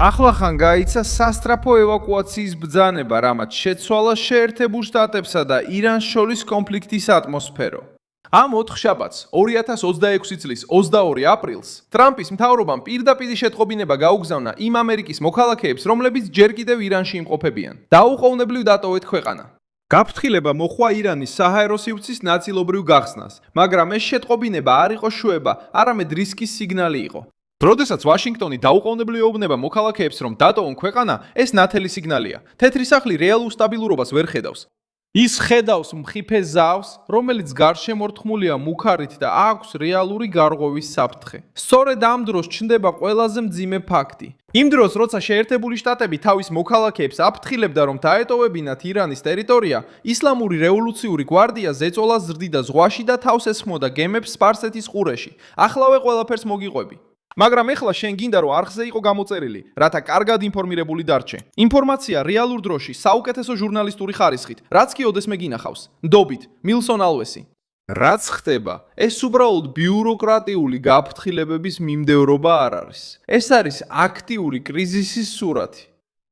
ახლახან გაიცა სასტრაფო ევაკუაციის ბრძანება, რამაც შეცვალა შეერთებულ შტატებსა და ირანს შორის კონფლიქტის ატმოსფერო. ამ 4 შაბათს 2026 წლის 22 აპრილს ტრამპის მთავრობამ პირდაპირ შეტყობინება გაუგზავნა იმ ამერიკის მოქალაქეებს, რომლებიც ჯერ კიდევ ირანში იმყოფებიან. დაუყოვნებლივ დატოვეთ ქვეყანა. გაფრთხილება მოხვა ირანის საჰაერო სივრცის ნაწილობრივ გახსნას, მაგრამ ეს შეტყობინება არ იყო შვება, არამედ რისკის სიგნალი იყო. როდესაც ვაშინგტონი დაუყოვნებლივ ეუბნება მოქალაქეებს, რომ დატოვონ ქვეყანა, ეს ნათელი სიგნალია. თეთრი სახლი რეალურ სტაბილურობას ვერ ხედავს. ის ხედავს მხიფე ზავს, რომელიც გარშემორტყმულია მუქარით და აქვს რეალური გარღვევის საფრთხე. სწორედ ამ დროს ჩნდება ყველაზე მძიმე ფაქტი. იმ დროს, როცა შეერთებული შტატები თავის მოქალაქეებს აფრთხილებდა, რომ დაეტოვებინათ ირანის ტერიტორია, ისლამური რევოლუციური გვარდია ზეწოლას ზრდიდა ზღვაში და თავს ესხმოდა გემებს სპარსეთის ყურეში. ახლავე ყველაფერს მოგიყვები. მაგრამ ეხლა შენ გინდა რომ არხზე იყო გამოწერილი, რათა კარგად ინფორმირებული დარჩე. ინფორმაცია რეალურ დროში, საუკეთესო ჟურნალისტური ხარისხით, რაც კი ოდესმე გინახავს. ნდობით, მილსონ ალვესი. რაც ხდება, ეს უბრალოდ ბიუროკრატიული გაფრთხილებების მიმდევრობა არ არის. ეს არის აქტიური კრიზისის სურათი.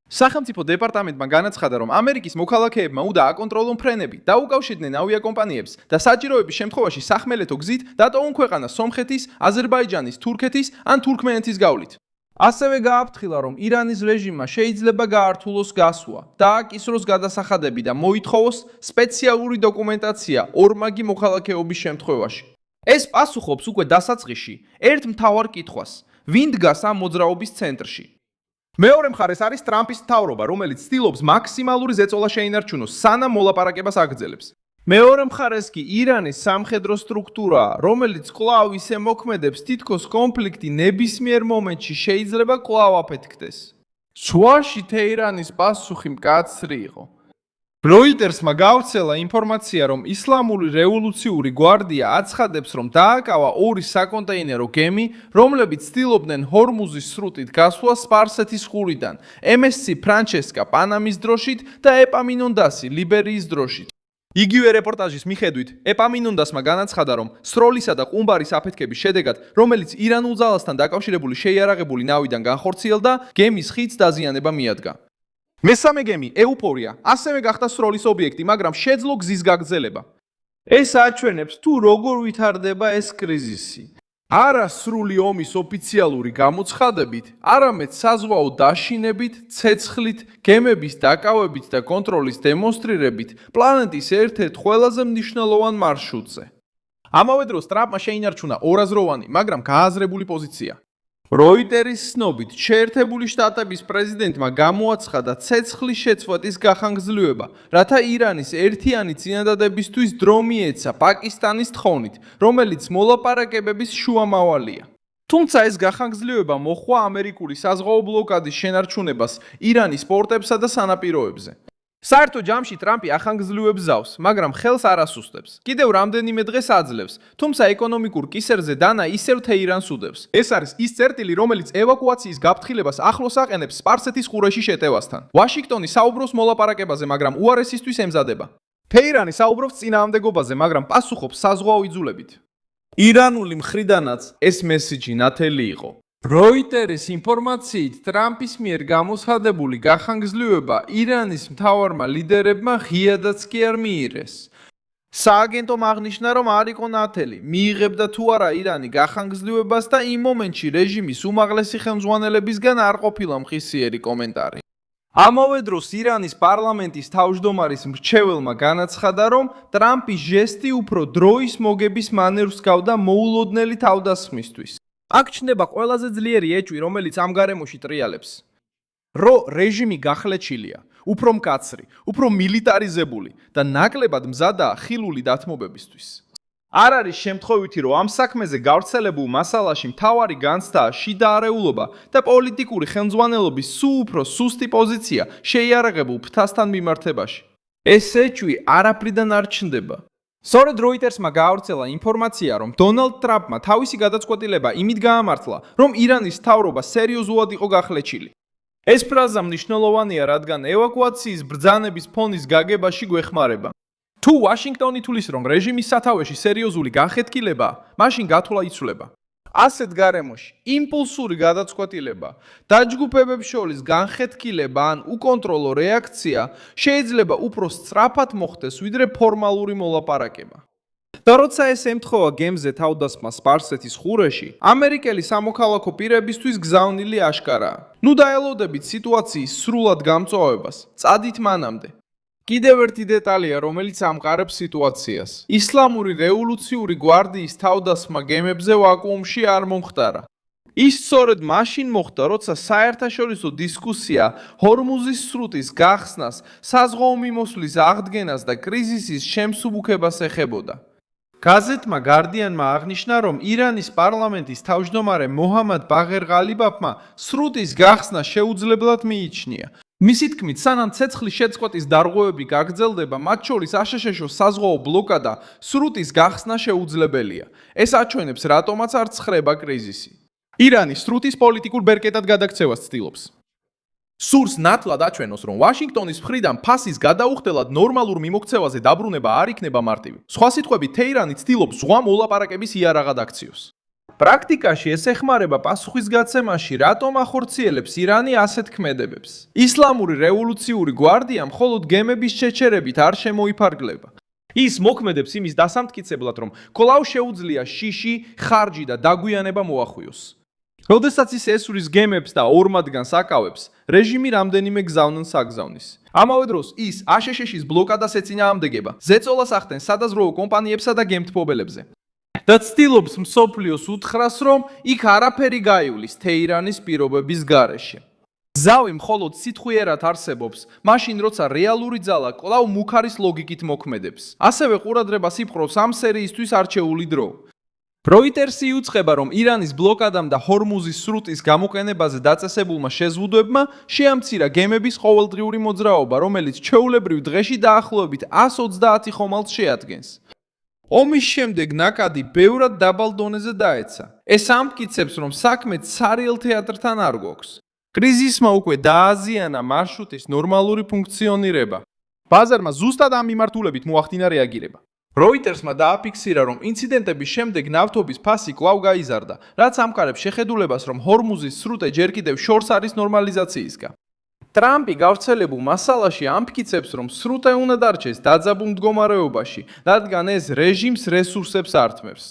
სახელმწიფო დეპარტამენტმა განაცხადა, რომ ამერიკის მოქალაქეებმა უნდა აკონტროლონ ფრენები, დაუკავშირდნენ ავიაკომპანიებს და საჭიროების შემთხვევაში სახმელეთო გზით დატოვონ ქვეყანა სომხეთის, აზერბაიჯანის, თურქეთის ან თურქმენეთის გავლით. ასევე გააფრთხილა, რომ ირანის რეჟიმმა შეიძლება გაართულოს გასვლა, დააკისროს გადასახადები და მოითხოვოს სპეციალური დოკუმენტაცია ორმაგი მოქალაქეობის შემთხვევაში. ეს პასუხობს უკვე დასაწყისში ერთ მთავარ კითხვას: ვინ დგას ამ მოძრაობის ცენტრში? მეორე მხარეს არის ტრამპის მთავრობა, რომელიც ცდილობს მაქსიმალური ზეწოლა შეინარჩუნოს, სანამ მოლაპარაკებას აგრძელებს. მეორე მხარეს კი ირანის სამხედრო სტრუქტურაა, რომელიც კვლავ ისე მოქმედებს, თითქოს კონფლიქტი ნებისმიერ მომენტში შეიძლება კვლავ აფეთქდეს. შუაში თეირანის პასუხი მკაცრი იყო. როიტერსმა გავრცელა ინფორმაცია, რომ ისლამური რევოლუციური გვარდია აცხადებს, რომ დააკავა 2 საკონტეინერო გემი, რომლებიც ცდილობდნენ ჰორმუზის სრუტით გასვლა სპარსეთის ყურიდან, MSC ფრანჩესკა პანამის დროშით და ეპამინონდასი ლიბერიის დროშით. იგივე რეპორტაჟის მიხედვით, ეპამინონდასმა განაცხადა, რომ სროლისა და ყუმბარის აფეთქების შედეგად, რომელიც ირანულ ძალასთან დაკავშირებული შეიარაღებული ნავიდან განხორციელდა, გემის ხიდს დაზიანება მიადგა. მესამე გემი, ეუფორია, ასევე გახდა სროლის ობიექტი, მაგრამ შეძლო გზის გაგრძელება. ეს აჩვენებს თუ როგორ ვითარდება ეს კრიზისი. არა სრული ომის ოფიციალური გამოცხადებით, არამედ საზღვაო დაშინებით, ცეცხლით, გემების დაკავებით და კონტროლის დემონსტრირებით პლანეტის ერთ-ერთ ყველაზე მნიშვნელოვან მარშრუტზე. ამავე დროს ტრამპმა შეინარჩუნა ორაზროვანი, მაგრამ გააზრებული პოზიცია. როიტერის ცნობით, შეერთებული შტატების პრეზიდენტმა გამოაცხადა ცეცხლის შეცვლის გახანგრძლივება, რათა ირანის ერთიანი წინადადებისთვის დრო მიეცა პაკისტანის თხოვნით, რომელიც მოლაპარაკებების შუამავალია. თუმცა ეს გახანგრძლივება მოჰყვა ამერიკული საზღვაო ბლოკადის შენარჩუნებას ირანის პორტებსა და სანაპიროებზე. საერთო ჯამში ტრამპი ახანგრძლივებს ზავს, მაგრამ ხელს არ ასუსტებს. კიდევ რამდენიმე დღეს აძლევს, თუმცა ეკონომიკურ კისერზე დანა ისევ თეირანს უდევს. ეს არის ის წერტილი, რომელიც ევაკუაციის გაფრთხილებას ახლოს აყენებს სპარსეთის ყურეში შეტევასთან. ვაშინგტონი საუბრობს მოლაპარაკებაზე, მაგრამ უარესისთვის ემზადება. თეირანი საუბრობს წინააღმდეგობაზე, მაგრამ პასუხობს საზღვაო იძულებით. ირანული მხრიდანაც ეს მესიჯი ნათელი იყო. როიტერის ინფორმაციით, ტრამპის მიერ გამოცხადებული გახანგრძლივება ირანის მთავარმა ლიდერებმა ღიადაც კი არ მიიღეს. სააგენტომ აღნიშნა, რომ არ იყო ნათელი, მიიღებდა თუ არა ირანი გახანგრძლივებას და იმ მომენტში რეჟიმის უმაღლესი ხელმძღვანელებისგან არ ყოფილა მხისიერი კომენტარი. ამავე დროს ირანის პარლამენტის თავმჯდომარის მრჩეველმა განაცხადა, რომ ტრამპის ჟესტი უფრო დროის მოგების მანევრს გავდა მოულოდნელი თავდასხმისთვის. აქ ჩნდება ყველაზე ძლიერი ეჭვი, რომელიც ამ გარემოში ტრიალებს. რეჟიმი გახლეჩილია, უფრო მკაცრი, უფრო მილიტარიზებული და ნაკლებად მზადაა ხილული დათმობებისთვის. არ არის შემთხვევითი, რომ ამ საქმეზე გავრცელებულ მასალაში მთავარი განცდაა შიდა არეულობა და პოლიტიკური ხელმძღვანელობის სულ უფრო სუსტი პოზიცია შეიარაღებულ ფრთასთან მიმართებაში. ეს ეჭვი არაფრიდან არ ჩნდება. სწორედ როიტერსმა გაავრცელა ინფორმაცია, რომ დონალდ ტრამპმა თავისი გადაწყვეტილება იმით გაამართლა, რომ ირანის მთავრობა სერიოზულად იყო გახლეჩილი. ეს ფრაზა მნიშვნელოვანია, რადგან ევაკუაციის ბრძანების ფონის გაგებაში გვეხმარება. თუ ვაშინგტონი თulis, რომ რეჟიმის სათავეში სერიოზული განხეთქილებაა, მაშინ გათვლა იცვლება. ასეთ გარემოში იმპულსური გადაწყვეტილება, დაჯგუფებებს შორის განხეთქილება ან უკონტროლო რეაქცია შეიძლება უფრო სწრაფად მოხდეს, ვიდრე ფორმალური მოლაპარაკება. და როცა ეს ემთხოვა გემზე თავდასხმა სპარსეთის ყურეში, ამერიკელი სამოქალაქო პირებისთვის გზავნილი აშკარაა. ნუ დაელოდებით სიტუაციის სრულად გამწვავებას, წადით მანამდე. კიდევ ერთი დეტალია, რომელიც ამყარებს სიტუაციას. ისლამური რევოლუციური გვარდიის თავდასხმა გემებზე ვაკუუმში არ მომხდარა. ის სწორედ მაშინ მოხდა, როცა საერთაშორისო დისკუსია ჰორმუზის სრუტის გახსნას, საზღვაო მიმოსვლის აღდგენას და კრიზისის შემსუბუქებას ეხებოდა. გაზეთმა Guardian-მა აღნიშნა, რომ ირანის პარლამენტის თავმჯდომარე მოჰამად ბაღერ ღალიბაფმა სრუტის გახსნა შეუძლებლად მიიჩნია. მისი თქმით, სანამ ცეცხლის შეწყვეტის დარღვევები გაგრძელდება, მათ შორის აშშ-ს საზღვაო ბლოკადა სრუტის გახსნა შეუძლებელია. ეს აჩვენებს, რატომაც არ ცხრება კრიზისი. ირანი სრუტის პოლიტიკურ ბერკეტად გადაქცევას ცდილობს. სურს ნათლად აჩვენოს, რომ ვაშინგტონის მხრიდან ფასის გადაუხდელად ნორმალურ მიმოქცევაზე დაბრუნება არ იქნება მარტივი. სხვა სიტყვებით, თეირანი ცდილობს ზღვა მოლაპარაკების იარაღად აქციოს. პრაქტიკაში ეს ეხმარება პასუხისგაცემაში, რატომ ახორციელებს ირანი ასეთ ქმედებებს. ისლამური რევოლუციური გვარდია მხოლოდ გემების შეჩერებით არ შემოიფარგლება. ის მოქმედებს იმის დასამტკიცებლად, რომ კვლავ შეუძლია შიში, ხარჯი და დაგვიანება მოახვიოს. როდესაც ის ესვრის გემებს და ორმადგანს აკავებს, რეჟიმი რამდენიმე გზავნილ საგზავნის. ამავე დროს ის აშშ-ს ბლოკადას ეწინააღმდეგება, ზეწოლას ახდენს სადაზღვევო კომპანიებსა და გემთბობელებზე. და ცდილობს მსოფლიოს უთხრას, რომ იქ არაფერი გაივლის თეირანის პირობების გარეშე. ზავი მხოლოდ სიტყვიერად არსებობს, მაშინ როცა რეალური ძალა კვლავ მუქარის ლოგიკით მოქმედებს. ასევე ყურადღებას იპყრობს ამ სერიისთვის არჩეული დრო. Reuters იუწყება, რომ ირანის ბლოკადამ და ჰორმუზის სრუტის გამოყენებაზე დაწესებულმა შეზღუდვებმა შეამცირა გემების ყოველდღიური მოძრაობა, რომელიც ჩვეულებრივ დღეში დაახლოებით 130 ხომალდს შეადგენს. ომის შემდეგ ნაკადი ბევრად დაბალ დონეზე დაეცა. ეს ამტკიცებს, რომ საქმე ცარიელ თეატრთან არ გვაქვს. კრიზისმა უკვე დააზიანა მარშრუტის ნორმალური ფუნქციონირება. ბაზარმა ზუსტად ამ მიმართულებით მოახდინა რეაგირება. Reuters-მა დააფიქსირა, რომ ინციდენტების შემდეგ ნავთობის ფასი კვლავ გაიზარდა, რაც ამყარებს შეხედულებას, რომ ჰორმუზის სრუტე ჯერ კიდევ შორს არის ნორმალიზაციისგან. ტრამპი გავრცელებულ მასალაში ამტკიცებს, რომ სრუტე უნდა დარჩეს დაძაბულ მდგომარეობაში, რადგან ეს რეჟიმს რესურსებს ართმევს.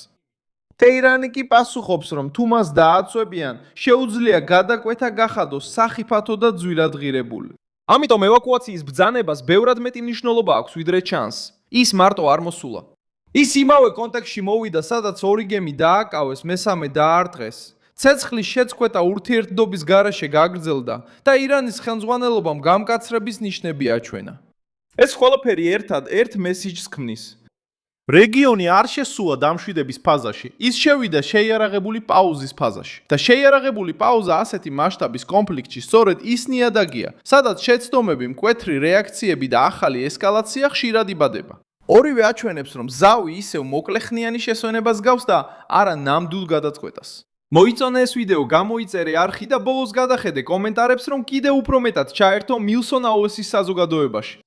თეირანი კი პასუხობს, რომ თუ მას დააწვევიან, შეუძლია გადაკვეთა გახადოს სახიფათო და ძვირად ღირებული. ამიტომ ევაკუაციის ბრძანებას ბევრად მეტი მნიშვნელობა აქვს, ვიდრე ჩანს. ის მარტო არ მოსულა. ის იმავე კონტექსტში მოვიდა, სადაც ორი გემი დააკავეს, მესამე დაარტყეს. ცეცხლის შეწყვეტა ურთიერთობის გარეშე გაგრძელდა და ირანის ხელმძღვანელობამ გამკაცრების ნიშნები აჩვენა. ეს ყველაფერი ერთად ერთ მესიჯს ქმნის. რეგიონი არ შესულა დამშვიდების ფაზაში, ის შევიდა შეიარაღებული პაუზის ფაზაში. და შეიარაღებული პაუზა ასეთი მასშტაბის კონფლიქტში სწორედ ის ნიადაგია, სადაც შეცდომები, მკვეთრი რეაქციები და ახალი ესკალაცია ხშირად იბადება. ორივე აჩვენებს, რომ ზავი ისევ მოკლეხნიანი შესვენებას გავს და არა ნამდვილ გადაწყვეტას. მოიწონე ეს ვიდეო, გამოიწერე არხი და ბოლოს გადახედე კომენტარებს, რომ კიდევ უფრო მეტად ჩაერთო მილსონ აუესის საზოგადოებაში.